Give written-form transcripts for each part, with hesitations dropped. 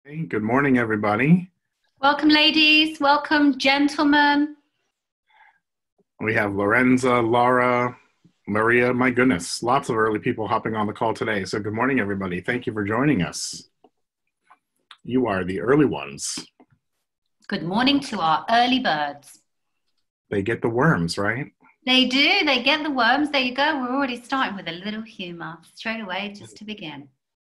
Hey, good morning, everybody. Welcome, ladies. Welcome, gentlemen. We have Lorenza, Laura, Maria. My goodness, lots of early people hopping on the call today. So good morning, everybody. Thank you for joining us. You are the early ones. Good morning to our early birds. They get the worms, right? They do. They get the worms. There you go. We're already starting with a little humor straight away, just to begin.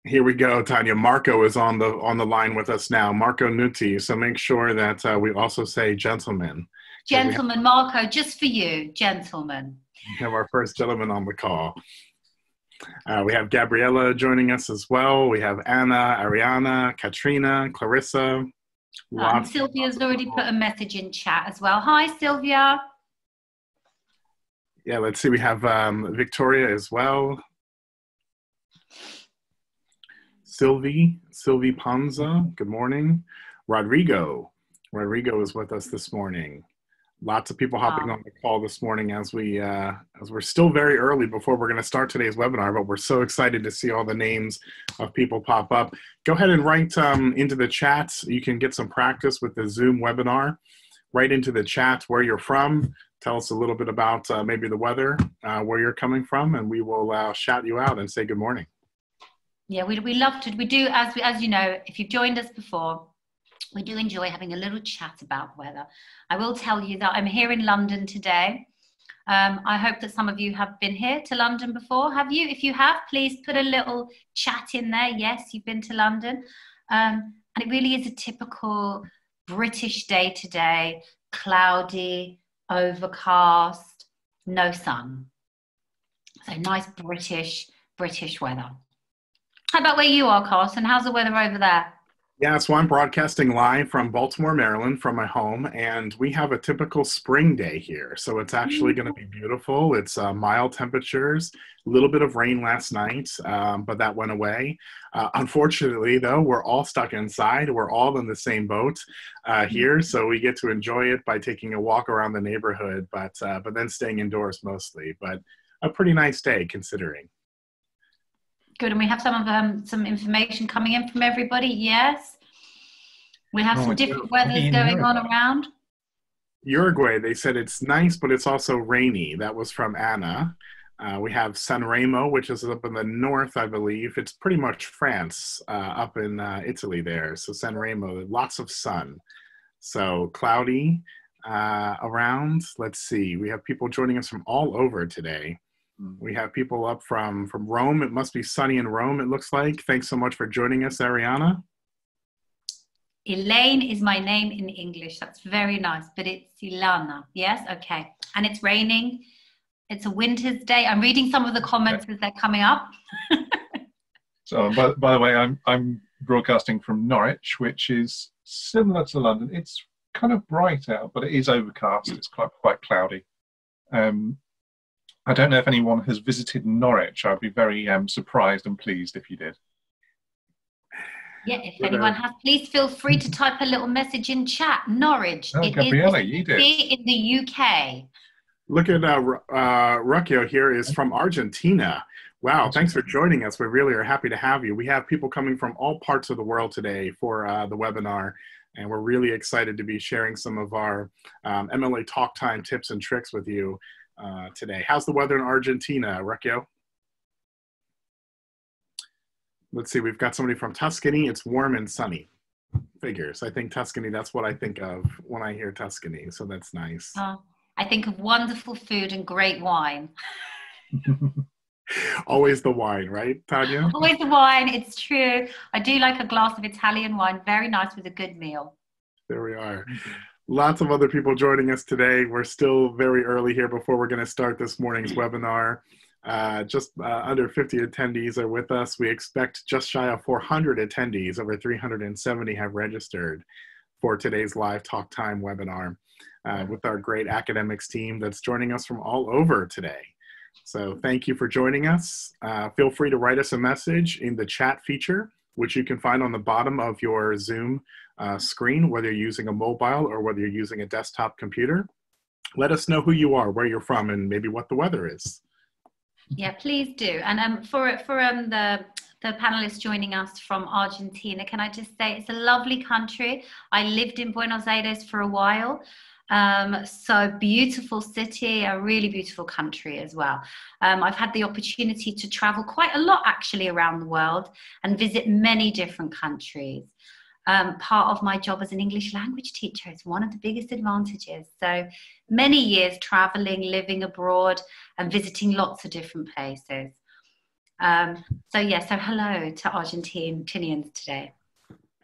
Here we go, Tanya. Marco is on the line with us now. Marco Nuti. So make sure that we also say gentlemen. Gentlemen, Marco, just for you, gentlemen. We have our first gentleman on the call. We have Gabriella joining us as well. We have Anna, Ariana, Katrina, Clarissa. Sylvia's already put a message in chat as well. Hi, Sylvia. Yeah, let's see. We have Victoria as well. Sylvie Panza, good morning. Rodrigo is with us this morning. Lots of people hopping on the call this morning as we're still very early before we're going to start today's webinar, but we're so excited to see all the names of people pop up. Go ahead and write into the chat. You can get some practice with the Zoom webinar. Write into the chat where you're from. Tell us a little bit about maybe the weather, where you're coming from, and we will shout you out and say good morning. Yeah, we love to. We do, as you know, if you've joined us before, we do enjoy having a little chat about weather. I will tell you that I'm here in London today. I hope that some of you have been here to London before. Have you? If you have, please put a little chat in there. Yes, you've been to London. And it really is a typical British day today. Cloudy, overcast, no sun. So nice British weather. How about where you are, Carson? How's the weather over there? Yeah, so I'm broadcasting live from Baltimore, Maryland, from my home, and we have a typical spring day here. So it's actually going to be beautiful. It's mild temperatures, a little bit of rain last night, but that went away. Unfortunately, though, we're all stuck inside. We're all in the same boat here, so we get to enjoy it by taking a walk around the neighborhood, but then staying indoors mostly. But a pretty nice day considering. Good, and we have some information coming in from everybody. Yes, we have some different weathers going on around. Uruguay, they said it's nice, but it's also rainy. That was from Anna. We have Sanremo, which is up in the north, I believe. It's pretty much France, up in Italy there. So Sanremo, lots of sun. So cloudy around. Let's see. We have people joining us from all over today. We have people up from Rome. It must be sunny in Rome, it looks like. Thanks so much for joining us, Ariana. Elaine is my name in English. That's very nice, but it's Ilana. Yes, okay. And it's raining. It's a winter's day. I'm reading some of the comments as they're coming up. So, by the way, I'm broadcasting from Norwich, which is similar to London. It's kind of bright out, but it is overcast. It's quite cloudy. I don't know if anyone has visited Norwich. I'd be very surprised and pleased if you did. Yeah, if anyone has, please feel free to type a little message in chat. Norwich. Oh, Gabriella, you did. In the UK. Look at Rucchio here is from Argentina. Wow, thanks for joining us. We really are happy to have you. We have people coming from all parts of the world today for the webinar, and we're really excited to be sharing some of our MLA Talk Time tips and tricks with you today. How's the weather in Argentina, Rucchio? Let's see, we've got somebody from Tuscany. It's warm and sunny. Figures. I think Tuscany, that's what I think of when I hear Tuscany, so that's nice. I think of wonderful food and great wine. Always the wine, right, Tanya? Always the wine, it's true. I do like a glass of Italian wine. Very nice with a good meal. There we are. Lots of other people joining us today. We're still very early here before we're going to start this morning's webinar. Just under 50 attendees are with us. We expect just shy of 400 attendees. Over 370 have registered for today's live Talk Time webinar with our great academics team that's joining us from all over today. So thank you for joining us. Feel free to write us a message in the chat feature, which you can find on the bottom of your Zoom screen, whether you're using a mobile or whether you're using a desktop computer. Let us know who you are, where you're from, and maybe what the weather is. Yeah, please do. And for the the panelists joining us from Argentina. Can I just say it's a lovely country. I lived in Buenos Aires for a while. So beautiful city, a really beautiful country as well. I've had the opportunity to travel quite a lot actually around the world and visit many different countries. Part of my job as an English language teacher is one of the biggest advantages. So many years traveling, living abroad and visiting lots of different places. So hello to Argentinians today.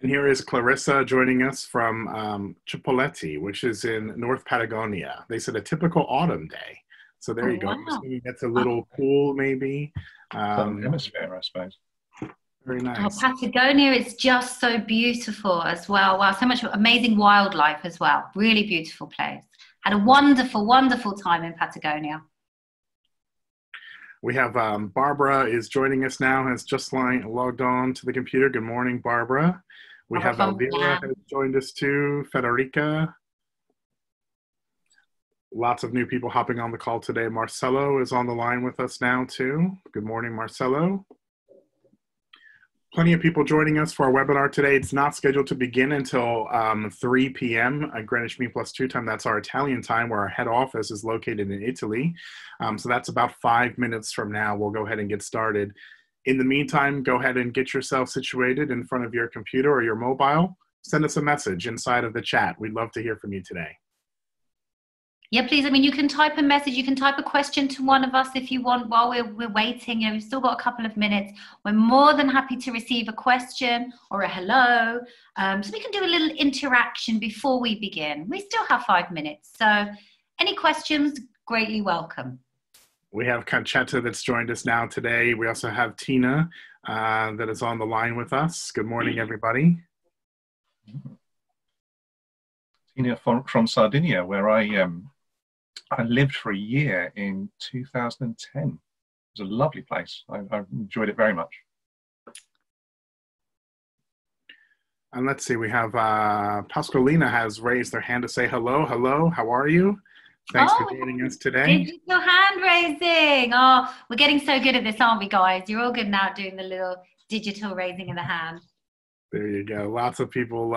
And here is Clarissa joining us from Chipoleti, which is in North Patagonia. They said a typical autumn day. So there you go. Wow. It's a little cool, maybe. Southern Hemisphere, I suppose. Very nice. Oh, Patagonia is just so beautiful as well. Wow, so much amazing wildlife as well. Really beautiful place. Had a wonderful, wonderful time in Patagonia. We have Barbara is joining us now, has just logged on to the computer. Good morning, Barbara. We have Elvira has joined us too, Federica. Lots of new people hopping on the call today. Marcelo is on the line with us now too. Good morning, Marcelo. Plenty of people joining us for our webinar today. It's not scheduled to begin until 3 p.m. at Greenwich Mean Plus 2 time. That's our Italian time, where our head office is located in Italy. So that's about 5 minutes from now. We'll go ahead and get started. In the meantime, go ahead and get yourself situated in front of your computer or your mobile. Send us a message inside of the chat. We'd love to hear from you today. Yeah, please. I mean, you can type a message, you can type a question to one of us if you want while we're waiting. You know, we've still got a couple of minutes. We're more than happy to receive a question or a hello. So we can do a little interaction before we begin. We still have 5 minutes. So any questions, greatly welcome. We have Conchetta that's joined us now today. We also have Tina that is on the line with us. Good morning, everybody. Tina from Sardinia, where I lived for a year in 2010. It was a lovely place. I enjoyed it very much. And let's see, we have Pasqualina has raised their hand to say hello. Hello, how are you? Thanks for joining us today. Digital hand raising. Oh, we're getting so good at this, aren't we, guys? You're all good now doing the little digital raising of the hand. There you go. Lots of people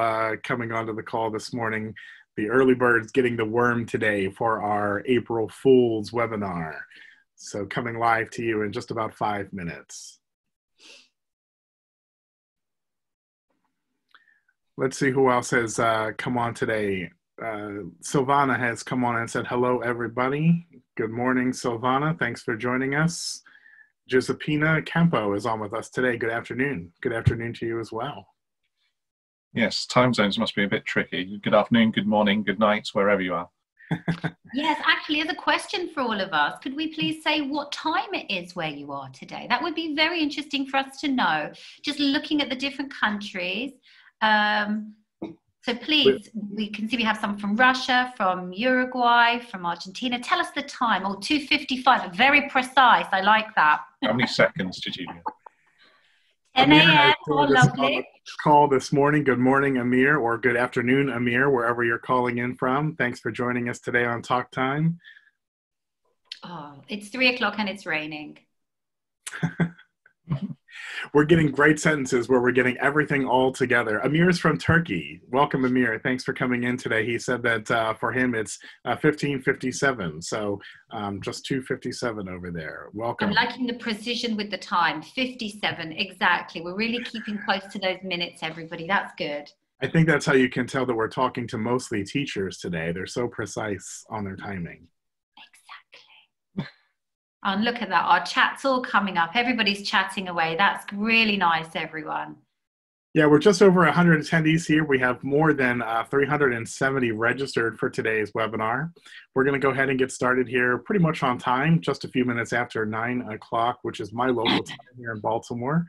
coming onto the call this morning. The early bird's getting the worm today for our April Fool's webinar. So coming live to you in just about 5 minutes. Let's see who else has come on today. Silvana has come on and said, hello, everybody. Good morning, Silvana. Thanks for joining us. Josepina Campo is on with us today. Good afternoon. Good afternoon to you as well. Yes, time zones must be a bit tricky. Good afternoon, good morning, good night, wherever you are. Yes, actually, as a question for all of us, could we please say what time it is where you are today? That would be very interesting for us to know, just looking at the different countries. So please, we can see we have some from Russia, from Uruguay, from Argentina. Tell us the time. Oh, 2:55, very precise. I like that. How many seconds did you get? 10 a.m. Oh, lovely. Call this morning. Good morning, Amir, or good afternoon, Amir, wherever you're calling in from. Thanks for joining us today on Talk Time. Oh, it's 3 o'clock and it's raining. We're getting great sentences where we're getting everything all together. Amir's from Turkey. Welcome, Amir. Thanks for coming in today. He said that for him it's 15:57, so just 2:57 over there. Welcome. I'm liking the precision with the time. 57, exactly. We're really keeping close to those minutes, everybody. That's good. I think that's how you can tell that we're talking to mostly teachers today. They're so precise on their timing. And look at that, our chat's all coming up. Everybody's chatting away. That's really nice, everyone. Yeah, we're just over 100 attendees here. We have more than 370 registered for today's webinar. We're going to go ahead and get started here pretty much on time, just a few minutes after 9 o'clock, which is my local time here in Baltimore,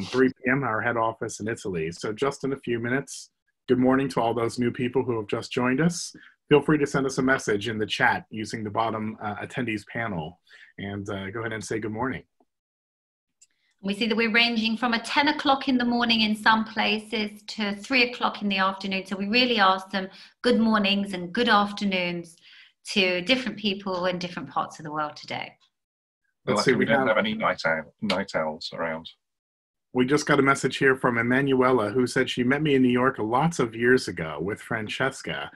3 p.m., our head office in Italy. So just in a few minutes, good morning to all those new people who have just joined us. Feel free to send us a message in the chat using the bottom attendees panel and go ahead and say good morning. We see that we're ranging from 10 o'clock in the morning in some places to 3 o'clock in the afternoon. So we really ask them good mornings and good afternoons to different people in different parts of the world today. Let's see, we don't have any night owls around. We just got a message here from Emanuela, who said she met me in New York lots of years ago with Francesca.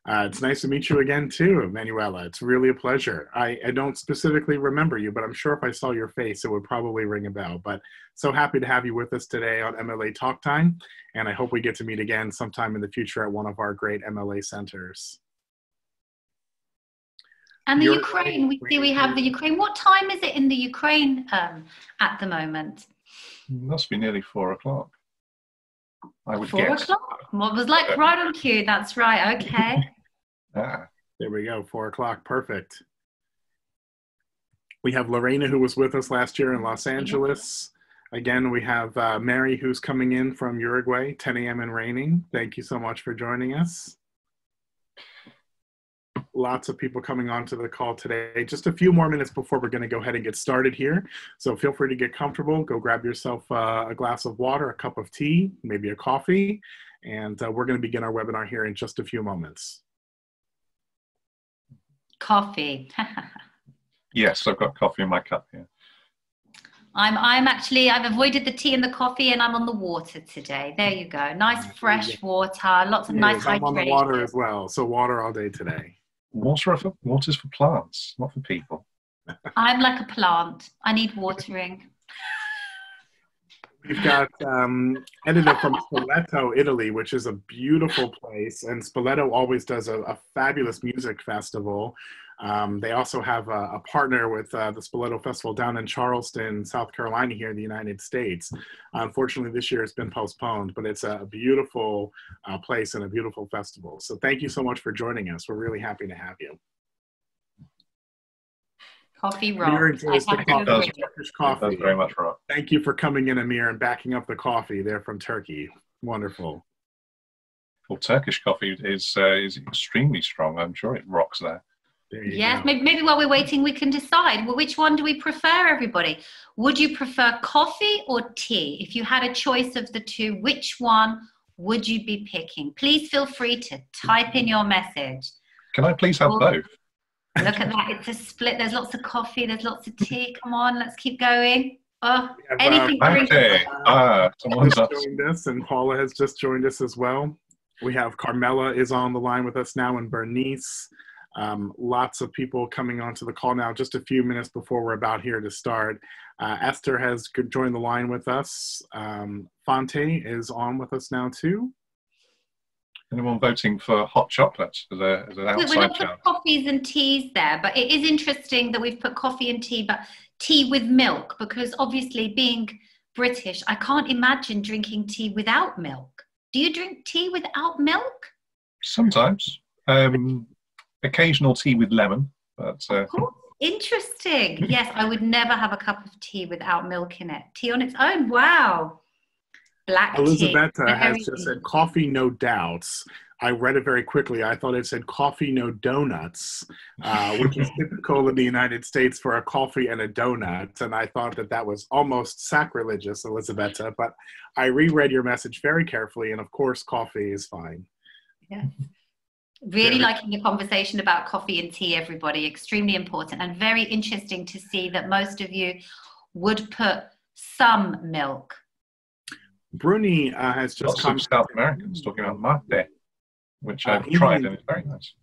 It's nice to meet you again, too, Emanuela. It's really a pleasure. I don't specifically remember you, but I'm sure if I saw your face, it would probably ring a bell. But so happy to have you with us today on MLA Talk Time, and I hope we get to meet again sometime in the future at one of our great MLA centers. And the Ukraine, we have the Ukraine. What time is it in the Ukraine at the moment? Must be nearly 4 o'clock. I would 4 guess. o'clock? What was like right on cue. That's right. Okay. There we go. 4 o'clock. Perfect. We have Lorena, who was with us last year in Los Angeles. Again, we have Mary, who's coming in from Uruguay, 10 a.m. and raining. Thank you so much for joining us. Lots of people coming onto the call today. Just a few more minutes before we're going to go ahead and get started here. So feel free to get comfortable. Go grab yourself a glass of water, a cup of tea, maybe a coffee. And we're going to begin our webinar here in just a few moments. Coffee. Yes, I've got coffee in my cup here. I've avoided the tea and the coffee, and I'm on the water today. There you go. Nice fresh water, lots of nice hydration. I'm on the water as well, so water all day today. Water's for plants, not for people. I'm like a plant. I need watering. We've got Edina from Spoleto, Italy, which is a beautiful place. And Spoleto always does a fabulous music festival. They also have a partner with the Spoleto Festival down in Charleston, South Carolina, here in the United States. Unfortunately, this year it's been postponed, but it's a beautiful place and a beautiful festival. So thank you so much for joining us. We're really happy to have you. Coffee rocks. It does very much rock. Thank you for coming in, Amir, and backing up the coffee there from Turkey. Wonderful. Well, Turkish coffee is extremely strong. I'm sure it rocks there. Yes, maybe while we're waiting, we can decide. Well, which one do we prefer, everybody? Would you prefer coffee or tea? If you had a choice of the two, which one would you be picking? Please feel free to type in your message. Can I please have both? Look at that. It's a split. There's lots of coffee. There's lots of tea. Come on, let's keep going. Oh, anything someone's joined us, and Paula has just joined us as well. We have Carmela is on the line with us now, and Bernice. Lots of people coming onto the call now, just a few minutes before we're about here to start. Esther has joined the line with us. Fonte is on with us now too. Anyone voting for hot chocolate as an outside We're not putting coffees and teas there, but it is interesting that we've put coffee and tea, but tea with milk, because obviously being British, I can't imagine drinking tea without milk. Do you drink tea without milk? Sometimes. Occasional tea with lemon. But, interesting. Yes, I would never have a cup of tea without milk in it. Tea on its own. Wow. Black Elizabeth tea. has just said coffee, no doubts. I read it very quickly. I thought it said coffee, no donuts, which is typical in the United States for a coffee and a donut. And I thought that was almost sacrilegious, Elizabeth. But I reread your message very carefully. And of course, coffee is fine. Yeah. Really liking the conversation about coffee and tea, everybody. Extremely important and very interesting to see that most of you would put some milk. Bruni has just come. South Americans talking about mate, which I've tried and it's very nice.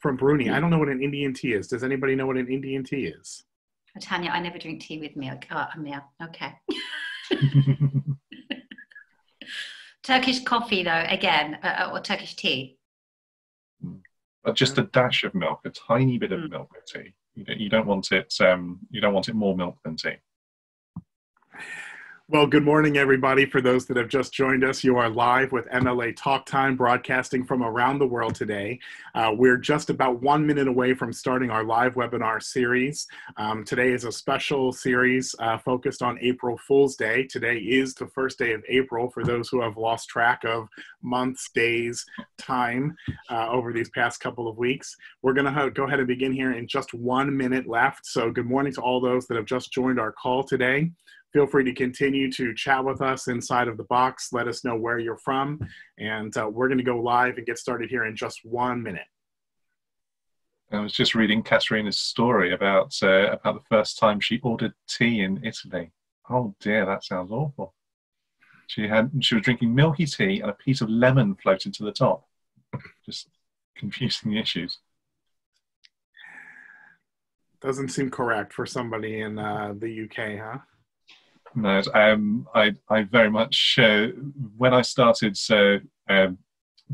From Bruni. I don't know what an Indian tea is. Does anybody know what an Indian tea is? Tanya, I never drink tea with milk. Oh, Amir. Okay. Turkish coffee, though, again, or Turkish tea. But just a dash of milk, a tiny bit of milk with tea. You don't want it. You don't want it more milk than tea. Well, good morning, everybody. For those that have just joined us, you are live with MLA Talk Time, broadcasting from around the world today. We're just about 1 minute away from starting our live webinar series. Today is a special series focused on April Fool's Day. Today is the first day of April for those who have lost track of months, days, time over these past couple of weeks. We're going to go ahead and begin here in just 1 minute left. So good morning to all those that have just joined our call today. Feel free to continue to chat with us inside of the box. Let us know where you're from. And we're going to go live and get started here in just 1 minute. I was just reading Katerina's story about the first time she ordered tea in Italy. Oh dear, that sounds awful. She was drinking milky tea and a piece of lemon floated to the top. Just confusing the issues. Doesn't seem correct for somebody in the UK, huh? No, I very much, when I started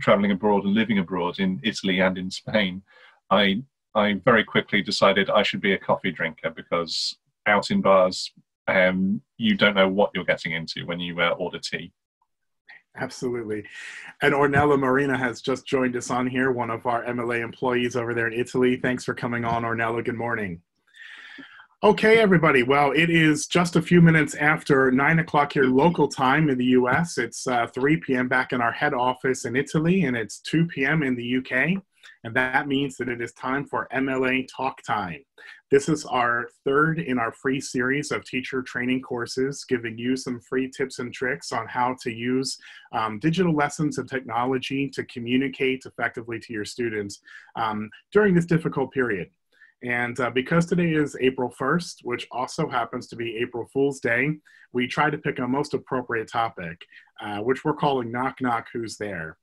traveling abroad and living abroad in Italy and in Spain, I very quickly decided I should be a coffee drinker, because out in bars, you don't know what you're getting into when you order tea. Absolutely. And Ornella Marina has just joined us on here, one of our MLA employees over there in Italy. Thanks for coming on, Ornella. Good morning. Okay, everybody. Well, it is just a few minutes after 9 o'clock here local time in the US. It's 3 p.m. back in our head office in Italy, and it's 2 p.m. in the UK. And that means that it is time for MLA Talk Time. This is our third in our free series of teacher training courses, giving you some free tips and tricks on how to use digital lessons and technology to communicate effectively to your students during this difficult period. And because today is April 1st, which also happens to be April Fool's Day, we try to pick a most appropriate topic, which we're calling Knock Knock, Who's There?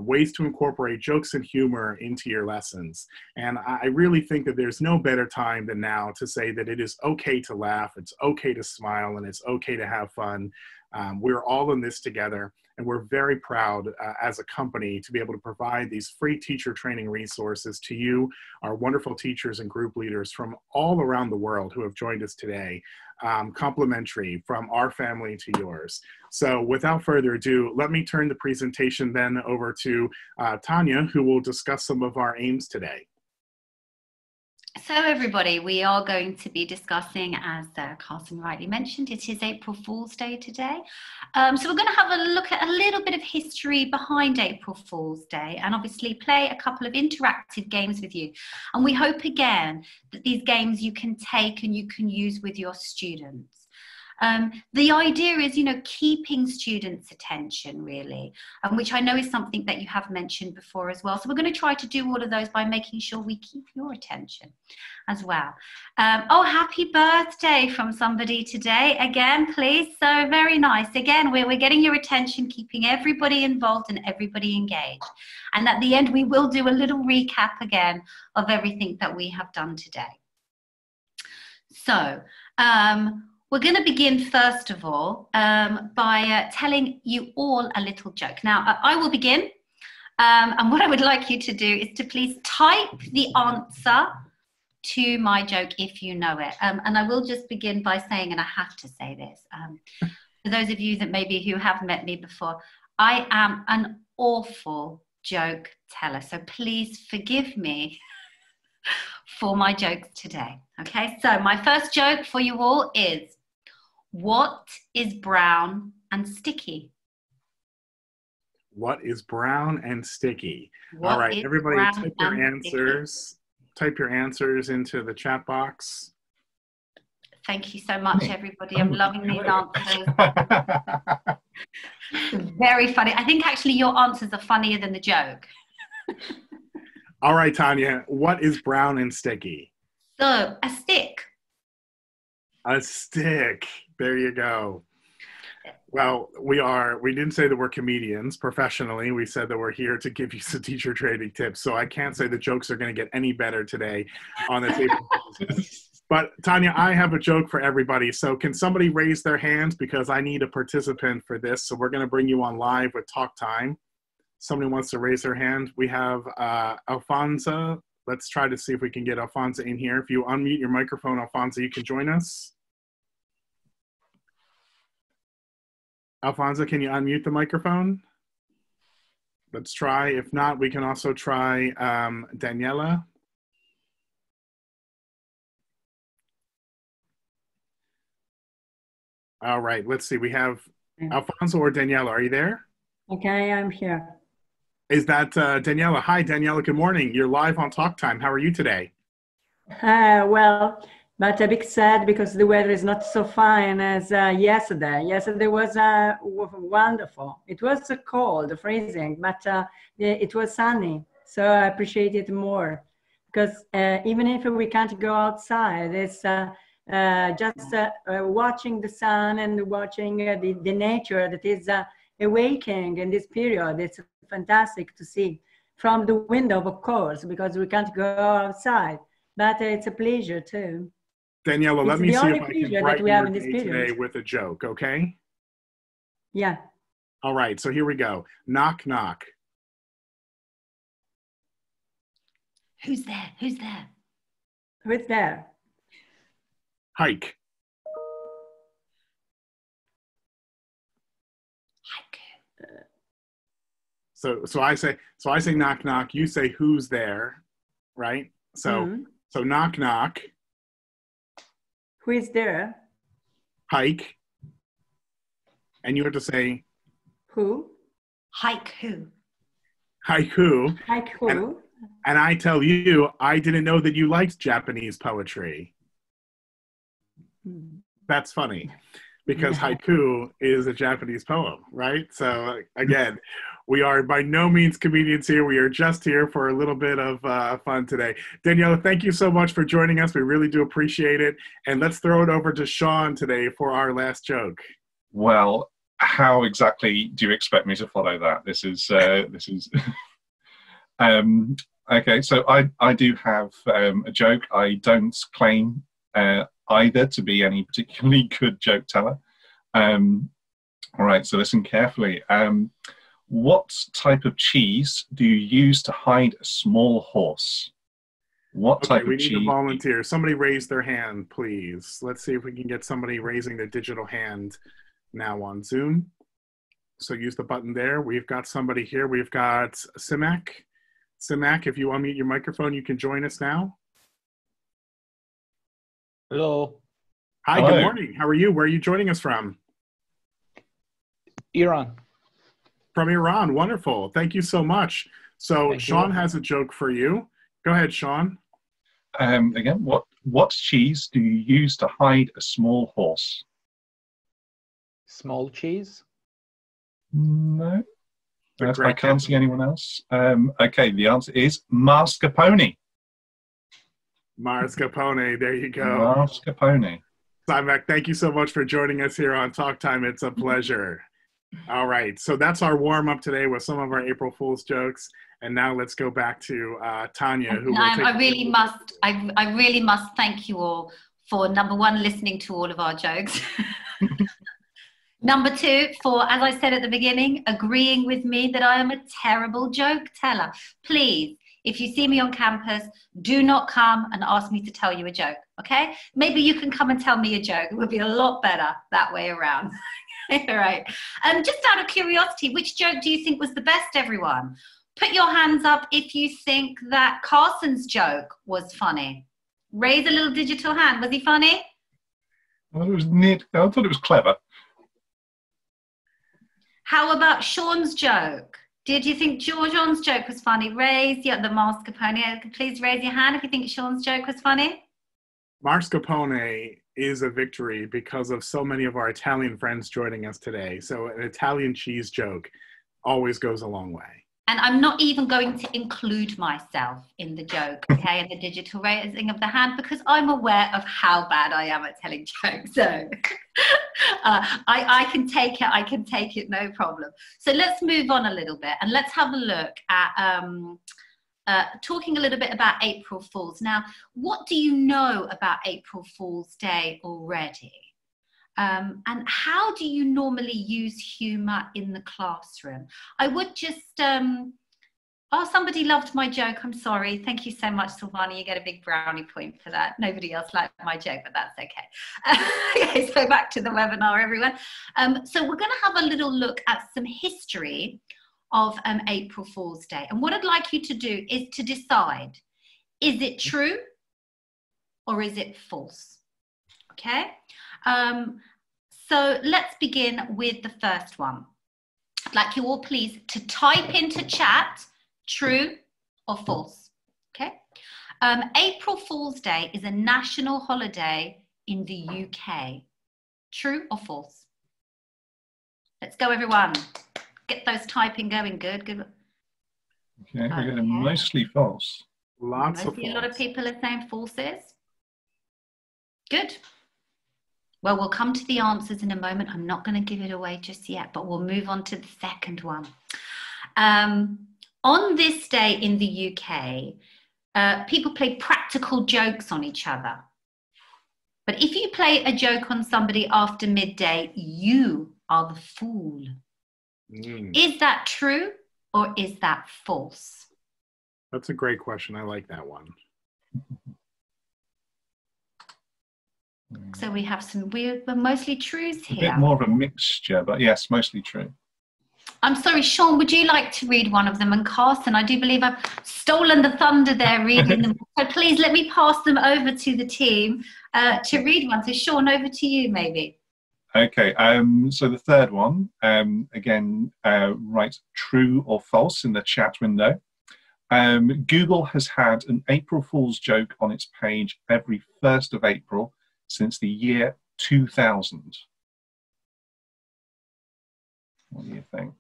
Ways to incorporate jokes and humor into your lessons. And I really think that there's no better time than now to say that it is okay to laugh, it's okay to smile, and it's okay to have fun. We're all in this together, and we're very proud as a company to be able to provide these free teacher training resources to you, our wonderful teachers and group leaders from all around the world who have joined us today, complimentary from our family to yours. So without further ado, let me turn the presentation then over to Tanya, who will discuss some of our aims today. So everybody, we are going to be discussing, as Carson rightly mentioned, it is April Fool's Day today. So we're going to have a look at a little bit of history behind April Fool's Day, and obviously play a couple of interactive games with you. And we hope again that these games you can take and you can use with your students. The idea is, keeping students' attention really, which I know is something that you have mentioned before as well. So we're going to try to do all of those by making sure we keep your attention as well. Oh, happy birthday from somebody today. Again, please. So very nice. Again, we're getting your attention, keeping everybody involved and everybody engaged. And at the end, we will do a little recap again of everything that we have done today. So, we're going to begin, first of all, by telling you all a little joke. Now, I will begin, and what I would like you to do is to please type the answer to my joke if you know it. And I will just begin by saying, and I have to say this, for those of you that maybe who have met me before, I am an awful joke teller, so please forgive me for my jokes today. Okay, so my first joke for you all is, what is brown and sticky? What is brown and sticky? All right, everybody type your answers. Type your answers into the chat box. Thank you so much, everybody. I'm loving these answers. Very funny. I think actually your answers are funnier than the joke. All right, Tanya, what is brown and sticky? So, a stick. A stick. There you go. Well, we didn't say that we're comedians professionally. We said that we're here to give you some teacher training tips. So I can't say the jokes are going to get any better today on this April Fool's Day. But Tanya, I have a joke for everybody. So can somebody raise their hands, because I need a participant for this. So we're going to bring you on live with Talk Time. Somebody wants to raise their hand. We have Alfonso. Let's try to see if we can get Alfonso in here. If you unmute your microphone, Alfonso, you can join us. Alfonso, can you unmute the microphone? Let's try. If not, we can also try Daniela. All right, let's see. We have Alfonso or Daniela. Are you there? Okay, I'm here. Is that Daniela? Hi, Daniela. Good morning. You're live on Talk Time. How are you today? Well, but a bit sad because the weather is not so fine as yesterday. Yesterday was wonderful. It was cold, freezing, but it was sunny. So I appreciate it more, because even if we can't go outside, it's just watching the sun and watching the nature that is awakening in this period. It's fantastic to see from the window, of course, because we can't go outside, but it's a pleasure too. Daniela, let me see if I can brighten your day today with a joke, okay? Yeah. All right, so here we go. Knock, knock. Who's there? Who's there? Who's there? Hike. Hike. So I say knock, knock. You say who's there, right? So so knock, knock. Who is there? Hike. And you have to say who. Hike who. Hike who. Hike who. And I tell you, I didn't know that you liked Japanese poetry. That's funny, because haiku is a Japanese poem, right? So again, we are by no means comedians here. We are just here for a little bit of fun today. Daniela, thank you so much for joining us. We really do appreciate it. And let's throw it over to Sean today for our last joke. Well, how exactly do you expect me to follow that? This is okay, so I do have a joke. I don't claim either to be any particularly good joke teller. All right, so listen carefully. What type of cheese do you use to hide a small horse? What type of cheese? We need a volunteer. Somebody raise their hand, please. Let's see if we can get somebody raising their digital hand now on Zoom. So use the button there. We've got somebody here. We've got Simak. Simak, if you unmute your microphone, you can join us now. Hello. Hi, Hello. Good morning. How are you? Where are you joining us from? Iran. From Iran. Wonderful. Thank you so much. So Thank Sean you. has a joke for you. Go ahead, Sean. Again, what cheese do you use to hide a small horse? Small cheese. No. The I great can't see anyone else. Okay, the answer is mascarpone. Mascarpone. There you go. Mascarpone. Simak, thank you so much for joining us here on Talk Time. It's a pleasure. All right, so that's our warm-up today with some of our April Fool's jokes. And now let's go back to Tanya, who will take I really must thank you all for, number one, listening to all of our jokes. Number two, for, as I said at the beginning, agreeing with me that I am a terrible joke teller. Please, if you see me on campus, do not come and ask me to tell you a joke, okay? Maybe you can come and tell me a joke. It would be a lot better that way around. All right. Just out of curiosity, which joke do you think was the best, everyone? Put your hands up if you think that Carson's joke was funny. Raise a little digital hand. Was he funny? Well, it was neat. I thought it was clever. How about Sean's joke? Did you think John's joke was funny? Raise the mascarpone. Please raise your hand if you think Sean's joke was funny. Mascarpone is a victory because of so many of our Italian friends joining us today. So an Italian cheese joke always goes a long way. And I'm not even going to include myself in the joke, okay, in the digital raising of the hand, because I'm aware of how bad I am at telling jokes. So I can take it, no problem. So let's move on a little bit and let's have a look at talking a little bit about April Fools. Now, what do you know about April Fool's Day already? And how do you normally use humor in the classroom? I would just, oh, somebody loved my joke. I'm sorry. Thank you so much, Silvana. You get a big brownie point for that. Nobody else liked my joke, but that's okay. Okay, so back to the webinar, everyone. So we're going to have a little look at some history of April Fool's Day. And what I'd like you to do is to decide, is it true or is it false? Okay. So let's begin with the first one. I'd like you all please to type into chat, true or false, okay? April Fool's Day is a national holiday in the UK. True or false? Let's go, everyone. Get those typing going, good. Okay, we're getting mostly false. Lots of false. A lot of people are saying falses. Good. Well, we'll come to the answers in a moment. I'm not going to give it away just yet, but we'll move on to the second one. On this day in the UK, people play practical jokes on each other. But if you play a joke on somebody after midday, you are the fool. Is that true or is that false? That's a great question. I like that one. So we have some weird, but mostly truths here. A bit more of a mixture, but yes, mostly true. I'm sorry, Sean, would you like to read one of them? And Carson, I do believe I've stolen the thunder there reading them. So please let me pass them over to the team to read one. So Sean, over to you maybe. Okay, so the third one, again, write true or false in the chat window. Google has had an April Fool's joke on its page every 1st of April since the year 2000. What do you think?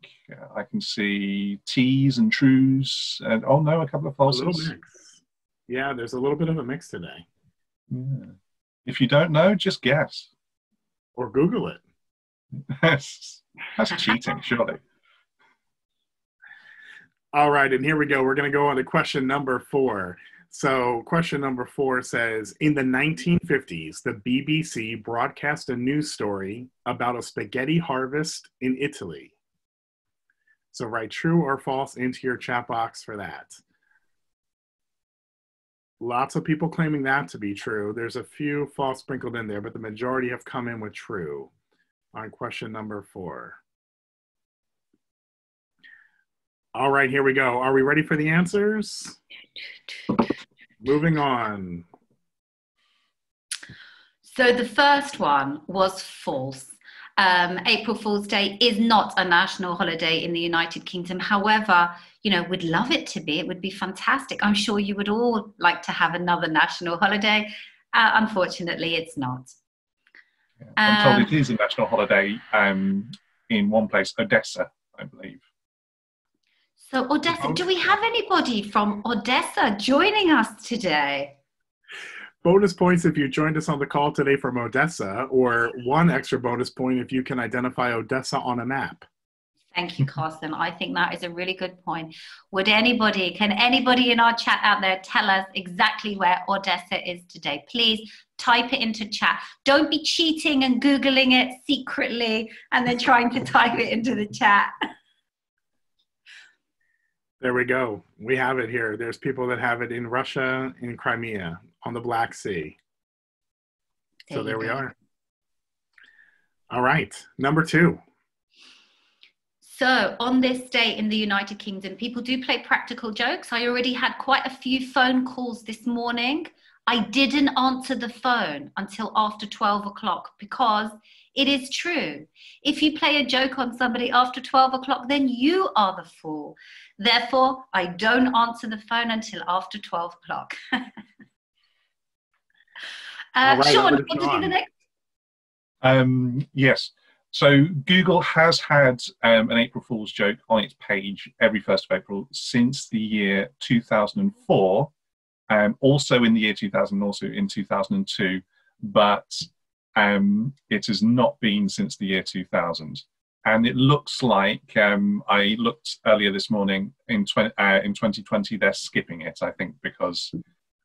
I can see T's and trues, and oh no, a couple of falses. A little mix. Yeah, there's a little bit of a mix today. Yeah. If you don't know, just guess. Or Google it. That's cheating, surely. All right, and here we go. We're going to go on to question number 4. So question number 4 says, in the 1950s, the BBC broadcast a news story about a spaghetti harvest in Italy. So write true or false into your chat box for that. Lots of people claiming that to be true. There's a few false sprinkled in there, but the majority have come in with true on question number 4. All right, here we go. Are we ready for the answers? Moving on. So the first one was false. April Fool's Day is not a national holiday in the United Kingdom. However, you know, we'd love it to be. It would be fantastic. I'm sure you would all like to have another national holiday. Unfortunately, it's not. I'm told it is a national holiday in one place, Odessa, I believe. So Odessa, do we have anybody from Odessa joining us today? Bonus points if you joined us on the call today from Odessa, or 1 extra bonus point if you can identify Odessa on a map. Thank you, Carson. I think that is a really good point. Can anybody in our chat out there tell us exactly where Odessa is today? Please type it into chat. Don't be cheating and Googling it secretly and then trying to type it into the chat. There we go. We have it here. There's people that have it in Russia, in Crimea, on the Black Sea. So there we are. All right, number 2. So on this day in the United Kingdom, people do play practical jokes. I already had quite a few phone calls this morning. I didn't answer the phone until after 12 o'clock because it is true. If you play a joke on somebody after 12 o'clock, then you are the fool. Therefore, I don't answer the phone until after 12 o'clock. Right, Sean, what to do the next? Yes. So Google has had an April Fool's joke on its page every 1st of April since the year 2004, also in the year 2000, also in 2002, but it has not been since the year 2000. And it looks like, I looked earlier this morning, in 2020, they're skipping it, I think, because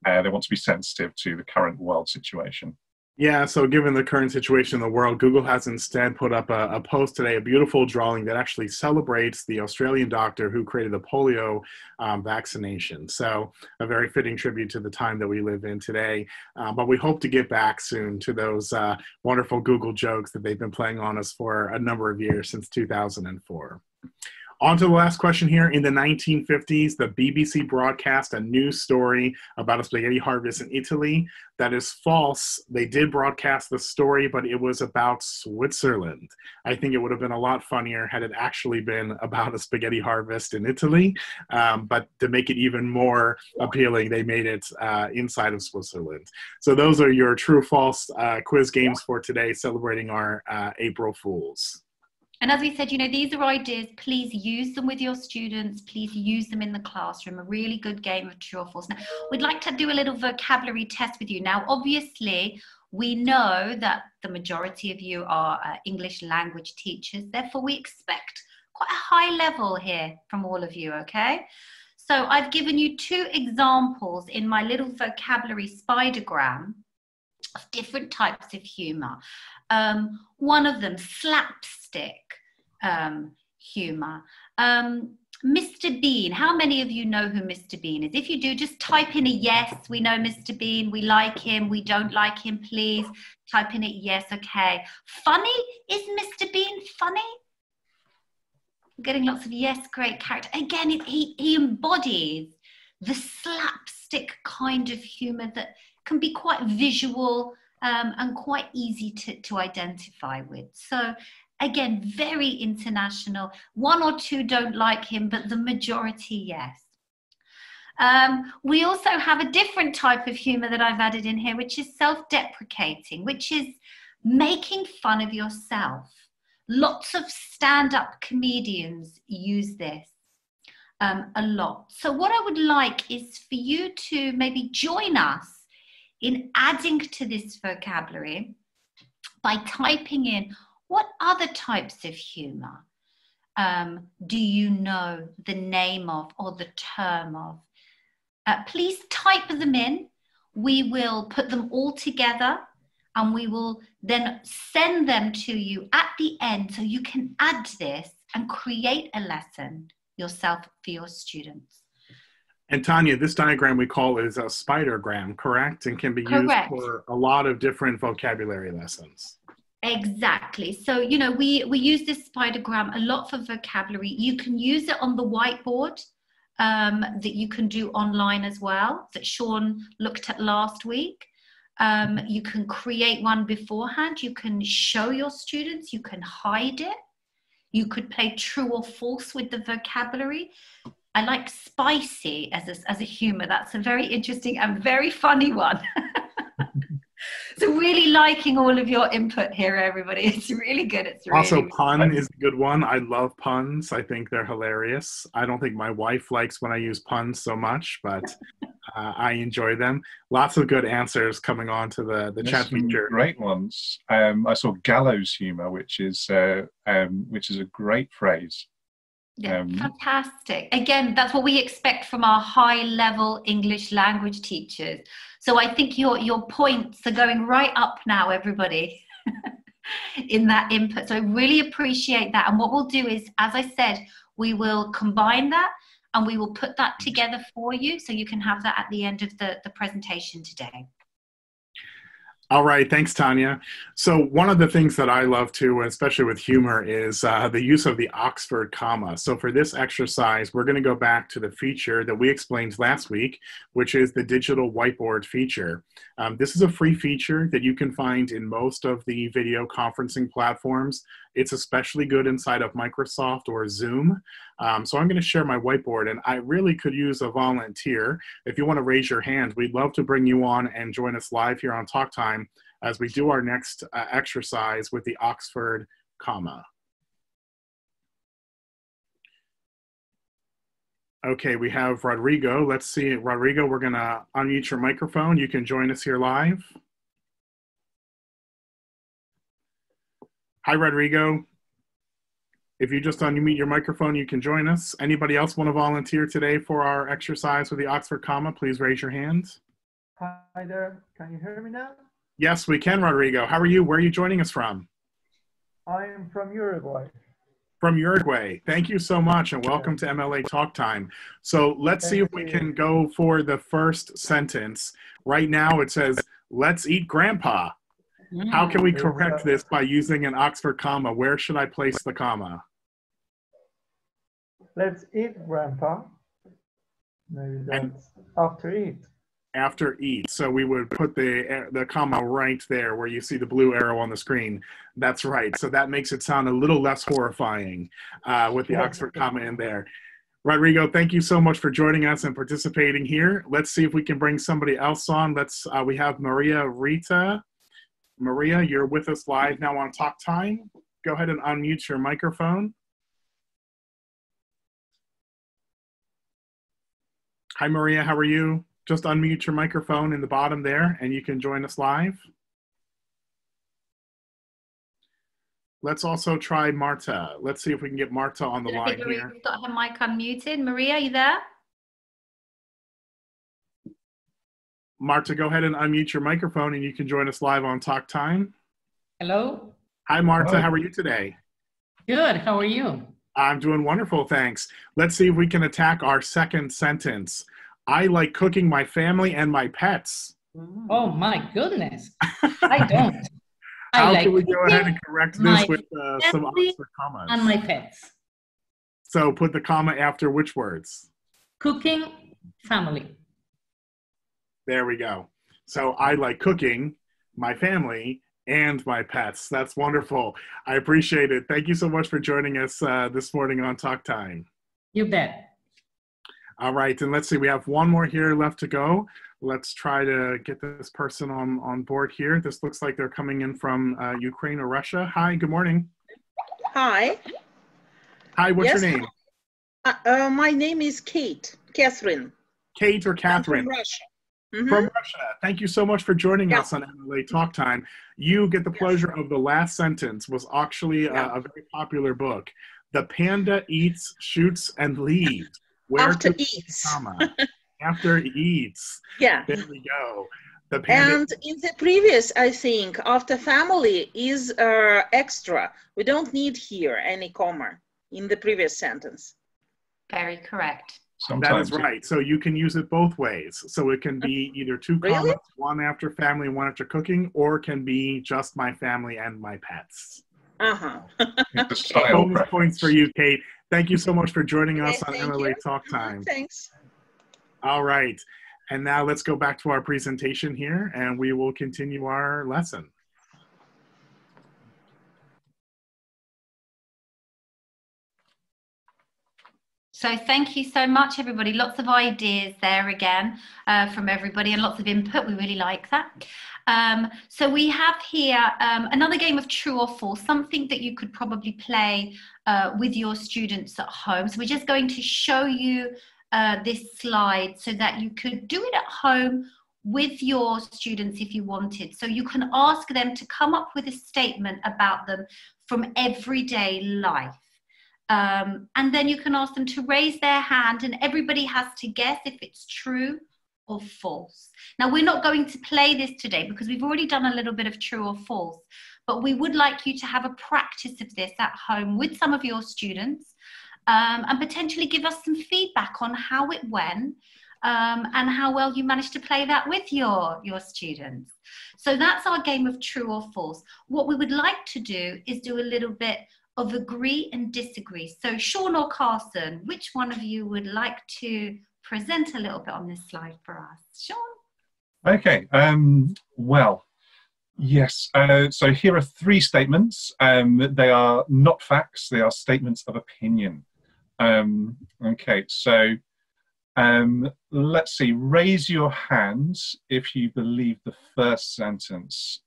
they want to be sensitive to the current world situation. Yeah, so given the current situation in the world, Google has instead put up a post today, a beautiful drawing that actually celebrates the Australian doctor who created the polio vaccination. So a very fitting tribute to the time that we live in today. But we hope to get back soon to those wonderful Google jokes that they've been playing on us for a number of years, since 2004. On to the last question here. In the 1950s, the BBC broadcast a news story about a spaghetti harvest in Italy. That is false. They did broadcast the story, but it was about Switzerland. I think it would have been a lot funnier had it actually been about a spaghetti harvest in Italy. But to make it even more appealing, they made it inside of Switzerland. So those are your true-false quiz games for today, celebrating our April Fools. And as we said, you know, these are ideas. Please use them with your students. Please use them in the classroom. A really good game of true or false. Now, we'd like to do a little vocabulary test with you. Now, obviously, We know that the majority of you are English language teachers, therefore we expect quite a high level here from all of you, okay? So I've given you 2 examples in my little vocabulary spidergram of different types of humor. One of them, slapstick humor. Mr. Bean, how many of you know who Mr. Bean is? If you do, just type in a yes, we know Mr. Bean, we like him, we don't like him, please. Type in it, yes, okay. Funny, is Mr. Bean funny? I'm getting lots of yes, great character. Again, he embodies the slapstick kind of humor that can be quite visual and quite easy to identify with. So again, very international. 1 or 2 don't like him, but the majority, yes. We also have a different type of humor that I've added in here, which is self-deprecating, which is making fun of yourself. Lots of stand-up comedians use this a lot. So what I would like is for you to maybe join us in adding to this vocabulary by typing in, what other types of humor do you know the name of or the term of? Please type them in. We will put them all together and we will then send them to you at the end so you can add this and create a lesson yourself for your students. And Tanya, this diagram we call is a spidergram, correct? And can be used for a lot of different vocabulary lessons. Exactly. So, you know, we use this spidergram a lot for vocabulary. You can use it on the whiteboard that you can do online as well, that Sean looked at last week. You can create one beforehand. You can show your students. You can hide it. You could play true or false with the vocabulary. I like spicy as a humor. That's a very interesting and very funny one. So really liking all of your input here, everybody. It's really good. It's really also pun is a good one. I love puns. I think they're hilarious. I don't think my wife likes when I use puns so much, but I enjoy them. Lots of good answers coming on to the chat feature. Great ones. I saw gallows humor, which is a great phrase. Yeah, fantastic. Again, that's what we expect from our high-level English language teachers. So I think your points are going right up now, everybody, in that input. So I really appreciate that. And what we'll do is, as I said, we will combine that and we will put that together for you so you can have that at the end of the presentation today. All right, thanks, Tanya. So one of the things that I love too, especially with humor, is the use of the Oxford comma. So for this exercise, we're going to go back to the feature that we explained last week, which is the digital whiteboard feature. This is a free feature that you can find in most of the video conferencing platforms. It's especially good inside of Microsoft or Zoom. So I'm going to share my whiteboard, and I really could use a volunteer. If you want to raise your hand, we'd love to bring you on and join us live here on Talk Time as we do our next exercise with the Oxford comma. Okay, we have Rodrigo. Let's see, Rodrigo, we're going to unmute your microphone. You can join us here live. Hi, Rodrigo. If you just unmute your microphone, you can join us. Anybody else want to volunteer today for our exercise with the Oxford comma? Please raise your hand. Hi there. Can you hear me now? Yes, we can, Rodrigo. How are you? Where are you joining us from? I am from Uruguay. From Uruguay. Thank you so much, and welcome to MLA Talk Time. So let's see if we can go for the first sentence. Right now it says, "Let's eat grandpa." How can we correct this by using an Oxford comma? Where should I place the comma? Let's eat, grandpa. Maybe that's after eat. After eat. So we would put the comma right there where you see the blue arrow on the screen. That's right. So that makes it sound a little less horrifying with the Oxford comma in there. Rodrigo, thank you so much for joining us and participating here. Let's see if we can bring somebody else on. We have Maria Rita. Maria, you're with us live now on Talk Time. Go ahead and unmute your microphone. Hi, Maria, how are you? Just unmute your microphone in the bottom there and you can join us live. Let's also try Marta. Let's see if we can get Marta on the I line think here. Maria's got her mic unmuted. Maria, are you there? Marta, go ahead and unmute your microphone and you can join us live on Talk Time. Hello. Hi, Marta. Hi. How are you today? Good. How are you? I'm doing wonderful, thanks. Let's see if we can attack our second sentence. I like cooking my family and my pets. Oh my goodness. I don't. How I can we like go ahead and correct this my with some family Oxford commas? and my pets. So put the comma after which words? Cooking, family. There we go. So I like cooking, my family, and my pets. That's wonderful. I appreciate it. Thank you so much for joining us this morning on Talk Time. You bet. All right, and let's see, we have one more here left to go. Let's try to get this person on board here. This looks like they're coming in from Ukraine or Russia. Hi, good morning. Hi. Hi, what's Yes. your name? My name is Catherine. Kate or I'm Catherine? from Russia. Mhm. From Russia. Thank you so much for joining Yeah. us on MLA Talk Time. You get the pleasure of the last sentence, was actually Yeah. a very popular book. The panda eats, shoots, and leaves. Where After to eats. comma? After it eats. Yeah. There we go. The panda. And in the previous, I think, after family is extra. We don't need here any comma in the previous sentence. Very correct. That is Sometimes right. So you can use it both ways. So it can be either two Really? commas, one after family, one after cooking, or it can be just my family and my pets. Uh-huh. it's the style Bonus preference. points for you, Kate. Thank you so much for joining us on Okay, thank MLA you. Talk Time. Thanks. All right. And now let's go back to our presentation here and we will continue our lesson. So thank you so much, everybody. Lots of ideas there again from everybody and lots of input. We really like that. So we have here another game of true or false, something that you could probably play with your students at home. So we're just going to show you this slide so that you could do it at home with your students if you wanted. So you can ask them to come up with a statement about them from everyday life. And then you can ask them to raise their hand and everybody has to guess if it's true or false. Now, we're not going to play this today because we've already done a little bit of true or false, but we would like you to have a practice of this at home with some of your students and potentially give us some feedback on how it went and how well you managed to play that with your students. So that's our game of true or false. What we would like to do is do a little bit of agree and disagree. So Sean or Carson, which one of you would like to present a little bit on this slide for us? Sean? Okay, well, yes. So here are three statements. They are not facts, they are statements of opinion. Okay, so let's see, raise your hands if you believe the first sentence.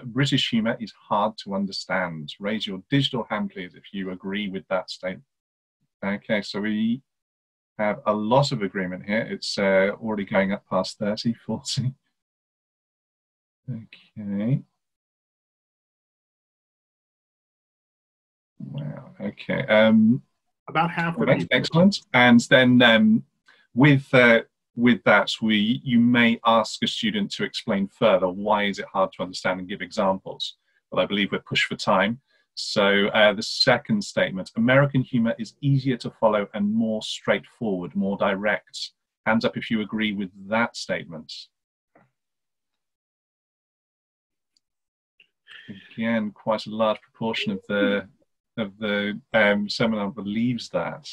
British humour is hard to understand. Raise your digital hand, please, if you agree with that statement. Okay, so we have a lot of agreement here. It's already going up past 30, 40. Okay. Wow, okay. About half the Right, people. excellent. And then with that, you may ask a student to explain further why is it hard to understand and give examples. But I believe we're pushed for time. So the second statement, American humour is easier to follow and more straightforward, more direct. Hands up if you agree with that statement. Again, quite a large proportion of the seminar believes that.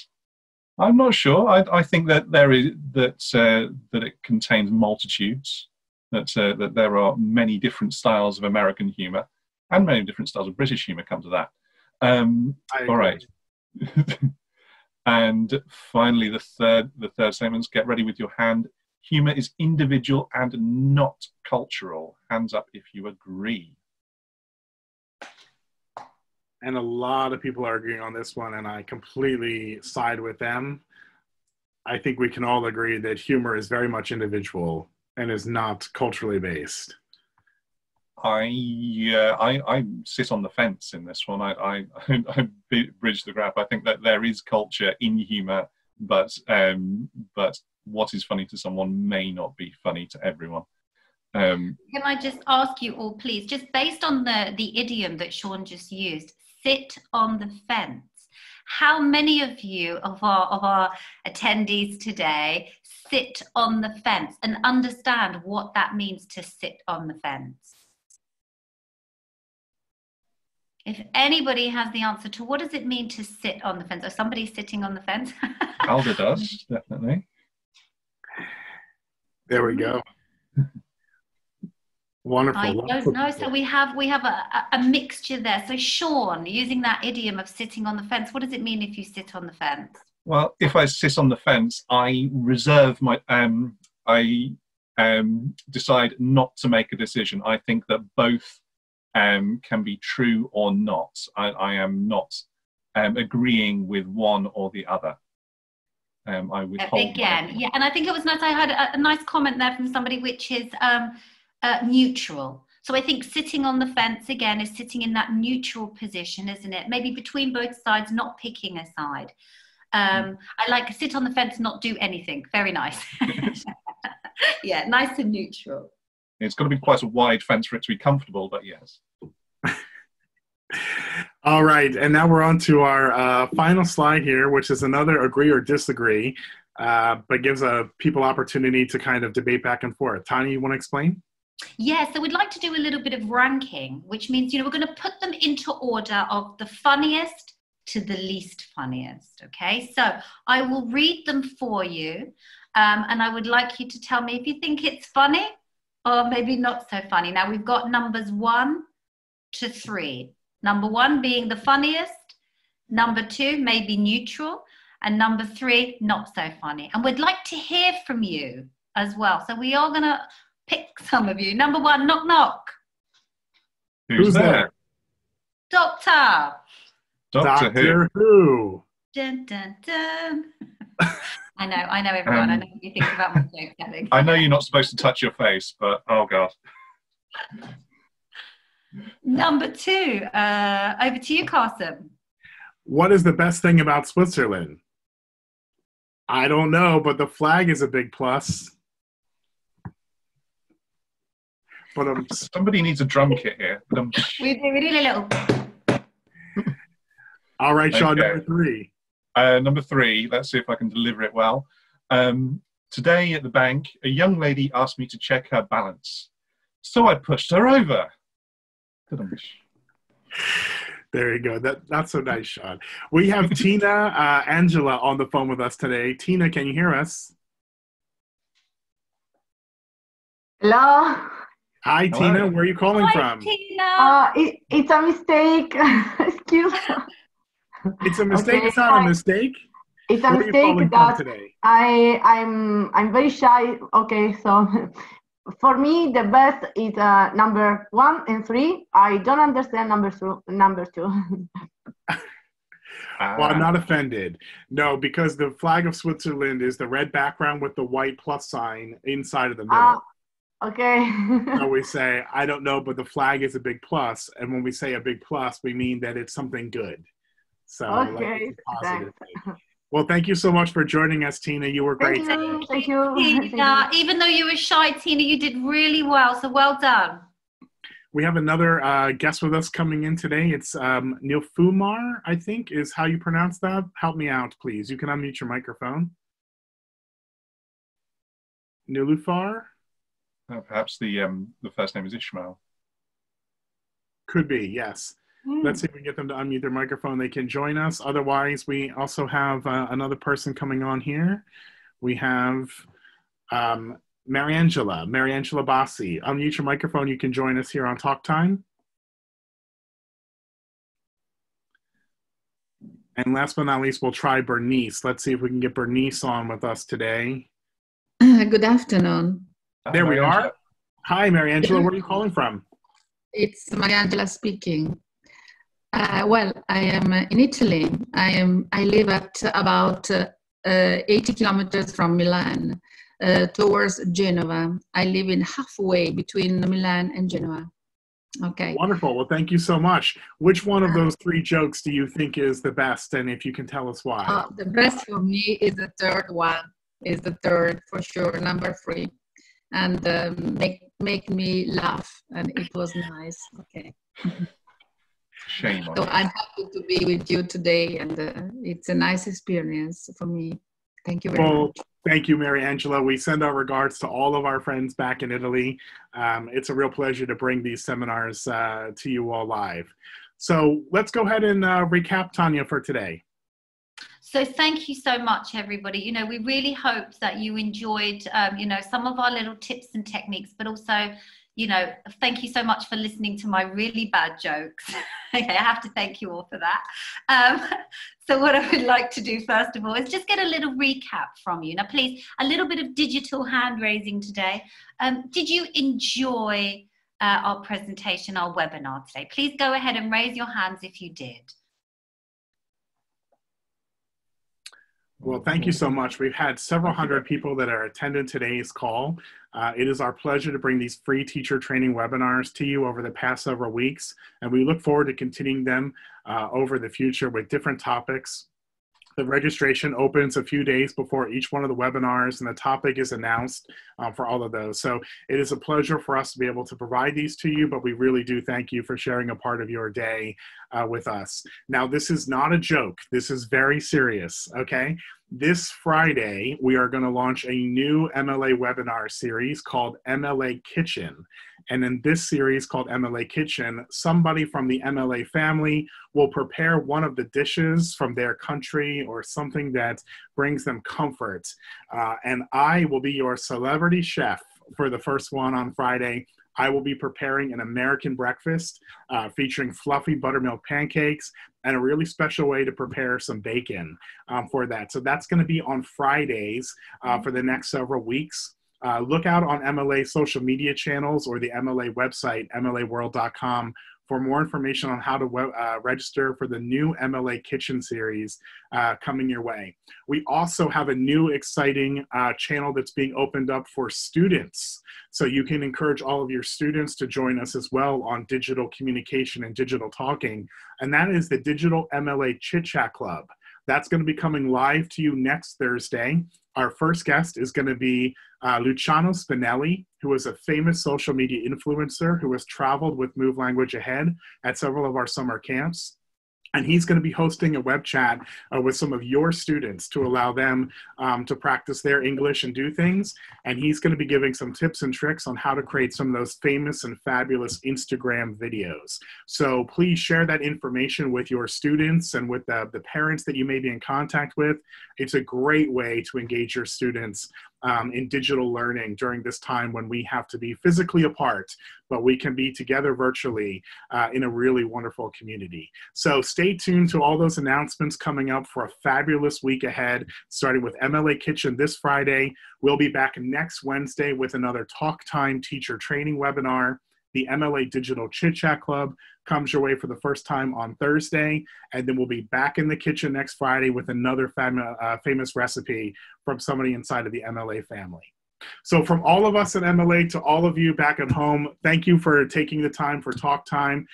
I'm not sure. I think that that it contains multitudes. That there are many different styles of American humour and many different styles of British humour. Come to that. All right. And finally, the third statement. Get ready with your hand. Humour is individual and not cultural. Hands up if you agree. And a lot of people are agreeing on this one, and I completely side with them. I think we can all agree that humor is very much individual and is not culturally based. I sit on the fence in this one. I bridge the gap. I think that there is culture in humour, but what is funny to someone may not be funny to everyone. Can I just ask you all, please, just based on the idiom that Sean just used, sit on the fence. How many of you of our attendees today sit on the fence and understand what that means to sit on the fence? If anybody has the answer to what does it mean to sit on the fence, or somebody sitting on the fence? Alda does, definitely. There we go. Wonderful. I don't know. So we have a mixture there. So Sean, using that idiom of sitting on the fence, what does it mean if you sit on the fence? Well, if I sit on the fence, I reserve my decide not to make a decision. I think that both can be true or not. I am not agreeing with one or the other. I withhold again, yeah, and I think it was nice. I had a nice comment there from somebody, which is neutral. So I think sitting on the fence again is sitting in that neutral position, isn't it? Maybe between both sides, not picking a side. I like to sit on the fence, not do anything. Very nice. Yeah, nice and neutral. It's got to be quite a wide fence for it to be comfortable, but yes. All right, and now we're on to our final slide here, which is another agree or disagree, but gives people opportunity to kind of debate back and forth. Tanya, you want to explain? Yeah, so we'd like to do a little bit of ranking, which means, we're going to put them into order of the funniest to the least funniest, okay? So I will read them for you, and I would like you to tell me if you think it's funny or maybe not so funny. Now, we've got numbers 1 to 3. Number 1 being the funniest, number 2 maybe neutral, and number 3 not so funny. And we'd like to hear from you as well. So we are going to pick some of you. Number 1, knock, knock. Who's there? Doctor. Doctor Who. Dun, dun, dun. I know everyone. I know what you think about my joke telling. I know you're not supposed to touch your face, but oh God. Number 2, over to you, Carson. What is the best thing about Switzerland? I don't know, but the flag is a big plus. But somebody needs a drum kit here. We need a little. All right, Sean, okay. Number 3. Number 3, let's see if I can deliver it well. Today at the bank, a young lady asked me to check her balance. So I pushed her over. There you go. That's so nice, Sean. We have Tina Angela on the phone with us today. Tina, can you hear us? Hello. Hi, Hello. Tina. Where are you calling from? Tina. It's a mistake. Excuse me. It's a mistake. Okay. It's not a mistake. It's a Where are you calling mistake from that today? I'm very shy. Okay, so for me the best is number 1 and 3. I don't understand number 2. Well, I'm not offended. No, because the flag of Switzerland is the red background with the white plus sign inside of the middle. Okay. So we say, I don't know, but the flag is a big plus. And when we say a big plus, we mean that it's something good. So Okay. like, positive. Well, thank you so much for joining us, Tina. You were great. Thank you. Tina, even though you were shy, Tina, you did really well. So well done. We have another guest with us coming in today. It's Nilfumar, I think, is how you pronounce that. Help me out, please. You can unmute your microphone. Nilufar? Perhaps the first name is Ishmael. Could be, yes. Let's see if we can get them to unmute their microphone. They can join us. Otherwise, we also have another person coming on here. We have Mariangela Bassi. Unmute your microphone. You can join us here on Talk Time. And last but not least, we'll try Bernice. Let's see if we can get Bernice on with us today. Good afternoon. There we are. Hi, Mariangela. Where are you calling from? It's Mariangela speaking. Well, I am in Italy. I live at about 80 kilometers from Milan, towards Genova. I live in halfway between Milan and Genoa. Okay. Wonderful. Well, thank you so much. Which one of those 3 jokes do you think is the best? And if you can tell us why. The best for me is the third one. Is the third for sure, number 3, and make me laugh, and it was nice. Okay. Shame on So you. I'm happy to be with you today, and it's a nice experience for me. Thank you very much. Thank you, Mary Angela. We send our regards to all of our friends back in Italy. It's a real pleasure to bring these seminars to you all live. So let's go ahead and recap, Tanya, for today. So thank you so much, everybody. You know, we really hope that you enjoyed, you know, some of our little tips and techniques, but also, you know, thank you so much for listening to my really bad jokes. Okay, I have to thank you all for that. So what I would like to do first of all is just get a little recap from you. Now, please, a little bit of digital hand raising today. Did you enjoy our presentation, our webinar today? Please go ahead and raise your hands if you did. Well, thank you so much. We've had several hundred people that are attending today's call. It is our pleasure to bring these free teacher training webinars to you over the past several weeks, and we look forward to continuing them over the future with different topics. The registration opens a few days before each one of the webinars, and the topic is announced for all of those. So it is a pleasure for us to be able to provide these to you, but we really do thank you for sharing a part of your day with us. Now, this is not a joke. This is very serious, okay? This Friday, we are going to launch a new MLA webinar series called MLA Kitchen. And in this series called MLA Kitchen, somebody from the MLA family will prepare one of the dishes from their country or something that brings them comfort. And I will be your celebrity chef for the first one on Friday. I will be preparing an American breakfast featuring fluffy buttermilk pancakes and a really special way to prepare some bacon for that. So that's going to be on Fridays for the next several weeks. Look out on MLA social media channels or the MLA website, mlaworld.com, for more information on how to register for the new MLA Kitchen series coming your way. We also have a new exciting channel that's being opened up for students. So you can encourage all of your students to join us as well on digital communication and digital talking. And that is the Digital MLA Chit Chat Club. That's going to be coming live to you next Thursday. Our first guest is going to be Luciano Spinelli, who is a famous social media influencer who has traveled with Move Language Ahead at several of our summer camps. And he's going to be hosting a web chat with some of your students to allow them to practice their English and do things. And he's going to be giving some tips and tricks on how to create some of those famous and fabulous Instagram videos. So please share that information with your students and with the parents that you may be in contact with. It's a great way to engage your students in digital learning during this time when we have to be physically apart, but we can be together virtually in a really wonderful community. So stay tuned to all those announcements coming up for a fabulous week ahead, starting with MLA Kitchen this Friday. We'll be back next Wednesday with another Talk Time teacher training webinar. The MLA Digital Chit Chat Club comes your way for the first time on Thursday, and then we'll be back in the kitchen next Friday with another famous recipe from somebody inside of the MLA family. So from all of us at MLA to all of you back at home, thank you for taking the time for Talk Time.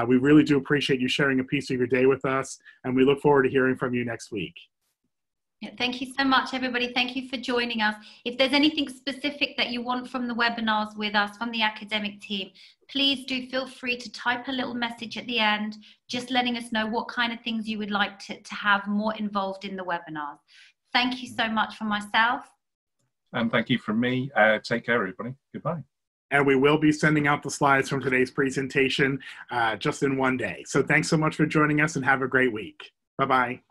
We really do appreciate you sharing a piece of your day with us, and we look forward to hearing from you next week. Yeah, thank you so much, everybody. Thank you for joining us. If there's anything specific that you want from the webinars with us, from the academic team, please do feel free to type a little message at the end, just letting us know what kind of things you would like to have more involved in the webinars. Thank you so much from myself. And thank you from me. Take care, everybody. Goodbye. And we will be sending out the slides from today's presentation just in one day. So thanks so much for joining us and have a great week. Bye-bye.